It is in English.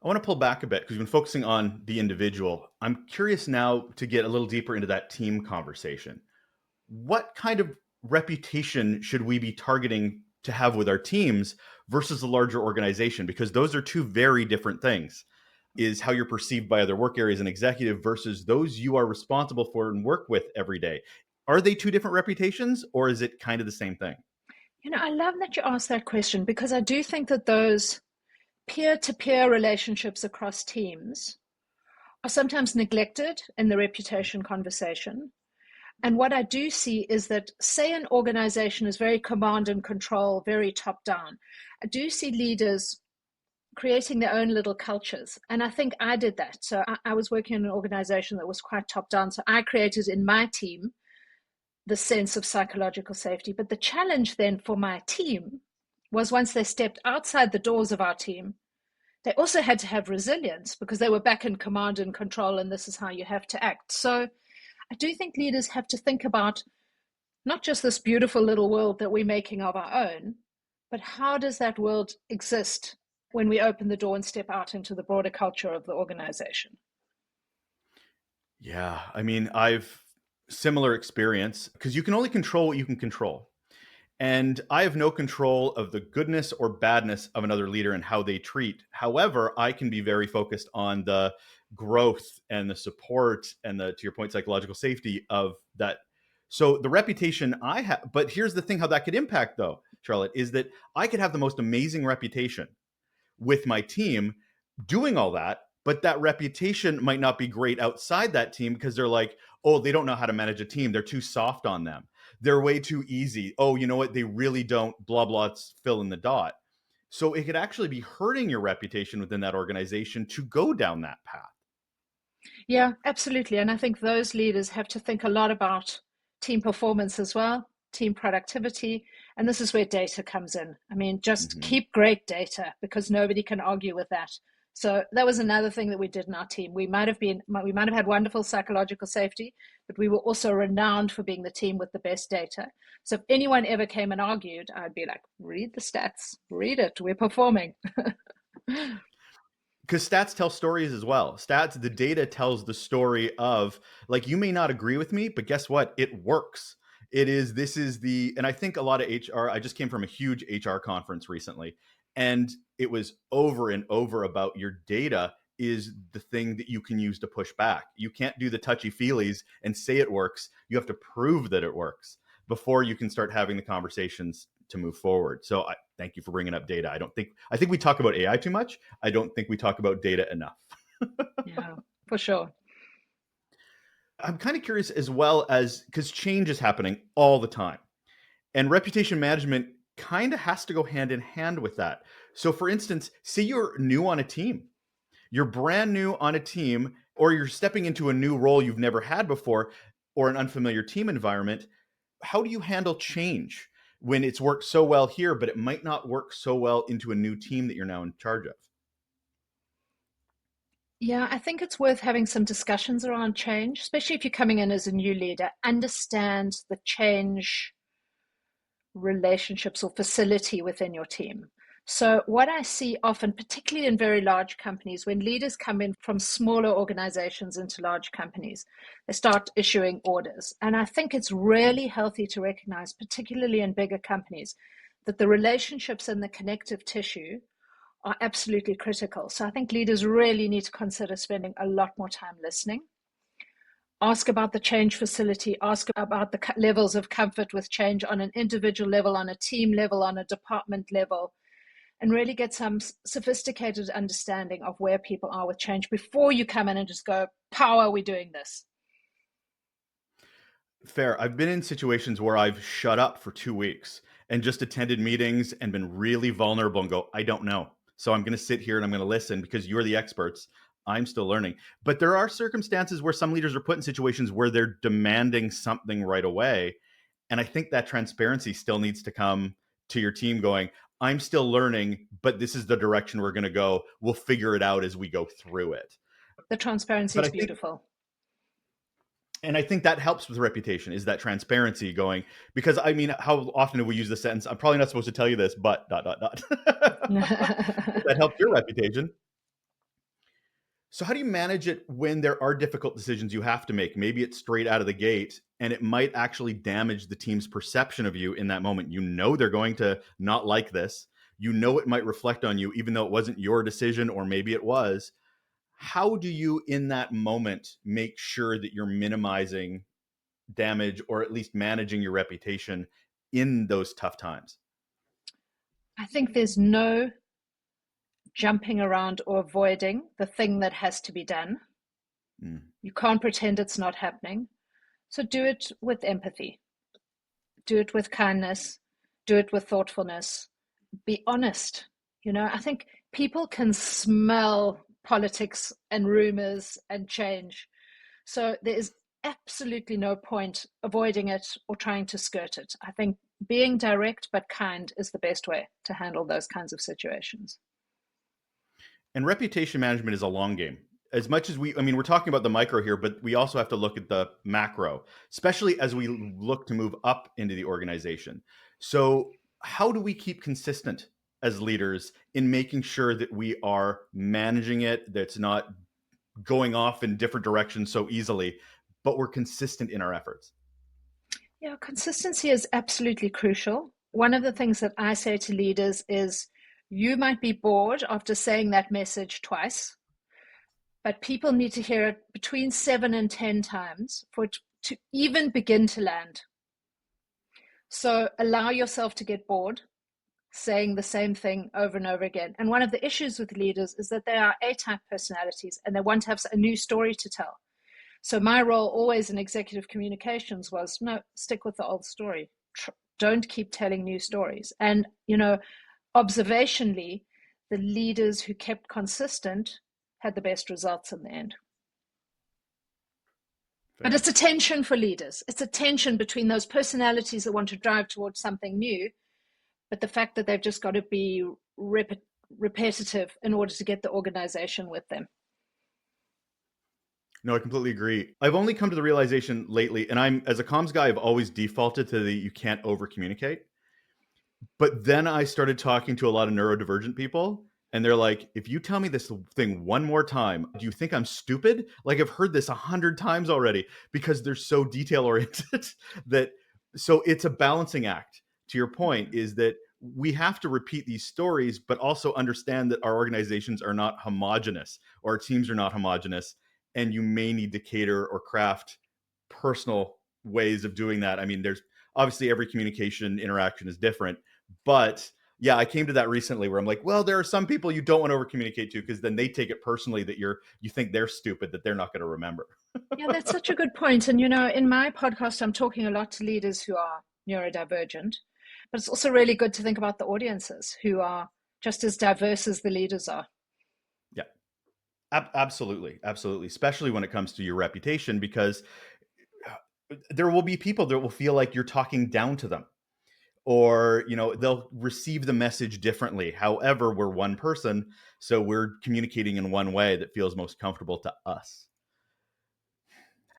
I want to pull back a bit because we've been focusing on the individual. I'm curious now to get a little deeper into that team conversation. What kind of reputation should we be targeting to have with our teams versus a larger organization? Because those are two very different things. Is how you're perceived by other work areas and executive versus those you are responsible for and work with every day. Are they two different reputations or is it kind of the same thing? I love that you asked that question because I do think that those peer to peer relationships across teams are sometimes neglected in the reputation conversation. And what I do see is that, say, an organization is very command and control, very top down. I do see leaders creating their own little cultures. And I think I did that. So I was working in an organization that was quite top down. So I created in my team the sense of psychological safety. But the challenge then for my team was once they stepped outside the doors of our team, they also had to have resilience because they were back in command and control, and this is how you have to act. So I do think leaders have to think about not just this beautiful little world that we're making of our own, but how does that world exist when we open the door and step out into the broader culture of the organization? Yeah, I mean, I've similar experience because you can only control what you can control. And I have no control of the goodness or badness of another leader and how they treat. However, I can be very focused on the growth and the support and the, to your point, psychological safety of that. So the reputation I have, but here's the thing how that could impact though, Charlotte, is that I could have the most amazing reputation with my team doing all that, but that reputation might not be great outside that team because they're like, oh, they don't know how to manage a team. They're too soft on them. They're way too easy. Oh, you know what? They really don't, blah, blah, it's fill in the dot. So it could actually be hurting your reputation within that organization to go down that path. Yeah, absolutely. And I think those leaders have to think a lot about team performance as well, team productivity. And this is where data comes in. I mean, just Mm-hmm. keep great data because nobody can argue with that. So that was another thing that we did in our team. We might have had wonderful psychological safety, but we were also renowned for being the team with the best data. So if anyone ever came and argued, I'd be like, read the stats, read it, we're performing. Because stats tell stories as well. Stats, the data tells the story of like you may not agree with me, but guess what? It works. It is this is the and I think a lot of HR. I just came from a huge HR conference recently, and it was over and over about your data is the thing that you can use to push back. You can't do the touchy feelies and say it works. You have to prove that it works before you can start having the conversations to move forward. So I thank you for bringing up data. I think we talk about AI too much. I don't think we talk about data enough. Yeah, for sure. I'm kind of curious as well as because change is happening all the time. And reputation management kind of has to go hand in hand with that. So, for instance, say you're new on a team, you're brand new on a team, or you're stepping into a new role you've never had before, or an unfamiliar team environment. How do you handle change when it's worked so well here, but it might not work so well into a new team that you're now in charge of? Yeah, I think it's worth having some discussions around change, especially if you're coming in as a new leader. Understand the change relationships or facility within your team. So, what I see often, particularly in very large companies, when leaders come in from smaller organizations into large companies, they start issuing orders. And I think it's really healthy to recognize, particularly in bigger companies, that the relationships and the connective tissue are absolutely critical. So I think leaders really need to consider spending a lot more time listening. Ask about the change facility, ask about the levels of comfort with change on an individual level, on a team level, on a department level, and really get some sophisticated understanding of where people are with change before you come in and just go, power, we're doing this. Fair. I've been in situations where I've shut up for 2 weeks and just attended meetings and been really vulnerable and go, I don't know. So I'm going to sit here and I'm going to listen because you're the experts. I'm still learning. But there are circumstances where some leaders are put in situations where they're demanding something right away. And I think that transparency still needs to come to your team going, I'm still learning, but this is the direction we're going to go. We'll figure it out as we go through it. The transparency But is I think beautiful. and I think that helps with reputation is that transparency going because I mean, how often do we use the sentence? I'm probably not supposed to tell you this, but dot dot dot. But that helps your reputation. So how do you manage it when there are difficult decisions you have to make? Maybe it's straight out of the gate and it might actually damage the team's perception of you in that moment. You know they're going to not like this. You know it might reflect on you even though it wasn't your decision or maybe it was. How do you in that moment make sure that you're minimizing damage or at least managing your reputation in those tough times? I think there's no jumping around or avoiding the thing that has to be done. Mm. You can't pretend it's not happening. So do it with empathy, do it with kindness, do it with thoughtfulness, be honest. I think people can smell politics and rumors and change. So there is absolutely no point avoiding it or trying to skirt it. I think being direct but kind is the best way to handle those kinds of situations. And reputation management is a long game. As much as I mean, we're talking about the micro here, but we also have to look at the macro, especially as we look to move up into the organization. So, how do we keep consistent as leaders in making sure that we are managing it, that's not going off in different directions so easily, but we're consistent in our efforts? Yeah, consistency is absolutely crucial. One of the things that I say to leaders is you might be bored after saying that message twice, but people need to hear it between 7 and 10 times for it to even begin to land. So allow yourself to get bored saying the same thing over and over again. And one of the issues with leaders is that they are A-type personalities and they want to have a new story to tell. So my role always in executive communications was no, stick with the old story. Don't keep telling new stories. And, observationally, the leaders who kept consistent had the best results in the end. But Fair. it's a tension for leaders. It's a tension between those personalities that want to drive towards something new, but the fact that they've just got to be repetitive in order to get the organization with them. No, I completely agree. I've only come to the realization lately, and as a comms guy, I've always defaulted to the you can't over communicate. But then I started talking to a lot of neurodivergent people, and they're like, if you tell me this thing one more time, do you think I'm stupid? Like I've heard this 100 times already because they're so detail oriented that so it's a balancing act. To your point, is that we have to repeat these stories, but also understand that our organizations are not homogenous or our teams are not homogenous. And you may need to cater or craft personal ways of doing that. I mean, there's obviously every communication interaction is different, but yeah, I came to that recently where I'm like, well, there are some people you don't want to over communicate to because then they take it personally that you think they're stupid, that they're not going to remember. Yeah, that's such a good point. And, in my podcast, I'm talking a lot to leaders who are neurodivergent, but it's also really good to think about the audiences who are just as diverse as the leaders are. Yeah, absolutely. Absolutely. Especially when it comes to your reputation, because there will be people that will feel like you're talking down to them or they'll receive the message differently. However, we're one person, so we're communicating in one way that feels most comfortable to us.